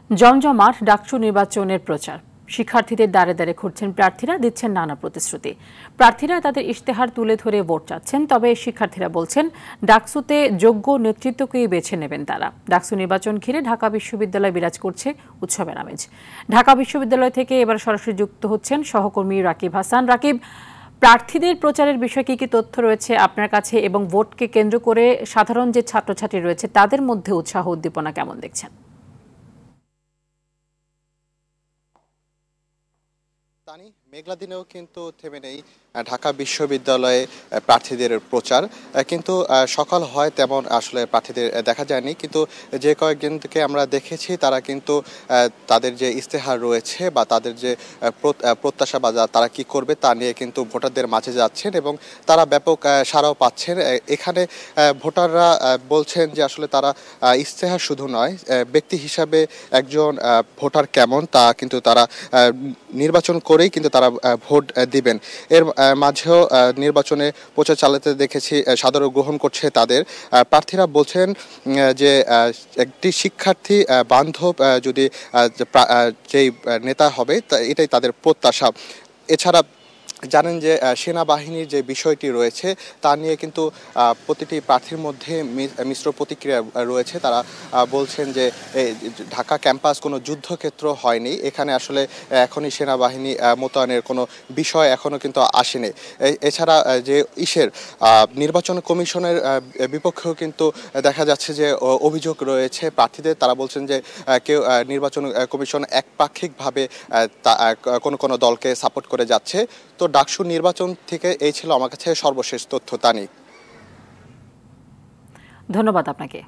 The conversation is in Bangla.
জমজমাট ডাকসু নির্বাচনের প্রচার। শিক্ষার্থীদের দ্বারে দ্বারে ঘুরছেন প্রার্থীরা, দিচ্ছেন নানা প্রতিশ্রুতি। প্রার্থীরা তাদের ইশতেহার তুলে ধরে ভোট চাচ্ছেন, তবে শিক্ষার্থীরা বলছেন ডাকসুতে যোগ্য নেতৃত্বকেই বেছে নেবেন তারা। ডাকসু নির্বাচন ঘিরে ঢাকা বিশ্ববিদ্যালয়ে বিরাজ করছে উৎসবের আমেজ। ঢাকা বিশ্ববিদ্যালয় থেকে এবার সরাসরি যুক্ত হচ্ছেন সহকর্মী রাকিব হাসান। রাকিব, প্রার্থীদের প্রচারের বিষয়ে কি তথ্য রয়েছে আপনার কাছে, এবং ভোটকে কেন্দ্র করে সাধারণ যে ছাত্রছাত্রী রয়েছে তাদের মধ্যে উৎসাহ উদ্দীপনা কেমন দেখছেন? তানি, মেঘলা দিনেও কিন্তু থেমে নেই ঢাকা বিশ্ববিদ্যালয়ে প্রার্থীদের প্রচার। কিন্তু সকাল হয় তেমন আসলে প্রার্থীদের দেখা যায়নি, কিন্তু যে কয়েকজনকে আমরা দেখেছি তারা কিন্তু তাদের যে ইশতেহার রয়েছে বা তাদের যে প্রত্যাশা বা তারা কি করবে তা নিয়ে কিন্তু ভোটারদের মাঝে যাচ্ছেন এবং তারা ব্যাপক সাড়াও পাচ্ছেন। এখানে ভোটাররা বলছেন যে আসলে তারা ইশতেহার শুধু নয়, ব্যক্তি হিসাবে একজন ভোটার কেমন তা কিন্তু তারা নির্বাচন করেই কিন্তু তারা ভোট দিবেন। এর মাঝেও নির্বাচনে প্রচার চালাতে দেখেছি, সাদরে গ্রহণ করছে তাদের। প্রার্থীরা বলছেন যে একটি শিক্ষার্থী বান্ধব যদি যেই নেতা হবে এটাই তাদের প্রত্যাশা। এছাড়া জানেন যে সেনাবাহিনীর যে বিষয়টি রয়েছে তা নিয়ে কিন্তু প্রতিটি প্রার্থীর মধ্যে মিশ্র প্রতিক্রিয়া রয়েছে। তারা বলছেন যে ঢাকা ক্যাম্পাস কোনো যুদ্ধক্ষেত্র হয়নি, এখানে আসলে এখনই সেনাবাহিনী মোতায়েনের কোনো বিষয় এখনও কিন্তু আসেনি। এছাড়া যে নির্বাচন কমিশনের বিপক্ষেও কিন্তু দেখা যাচ্ছে যে অভিযোগ রয়েছে প্রার্থীদের। তারা বলছেন যে কেউ নির্বাচন কমিশন একপাক্ষিকভাবে কোনো দলকে সাপোর্ট করে যাচ্ছে। তো ডাকসু নির্বাচন থেকে এই ছিল আমার কাছে সর্বশেষ তথ্য। তানি, ধন্যবাদ আপনাকে।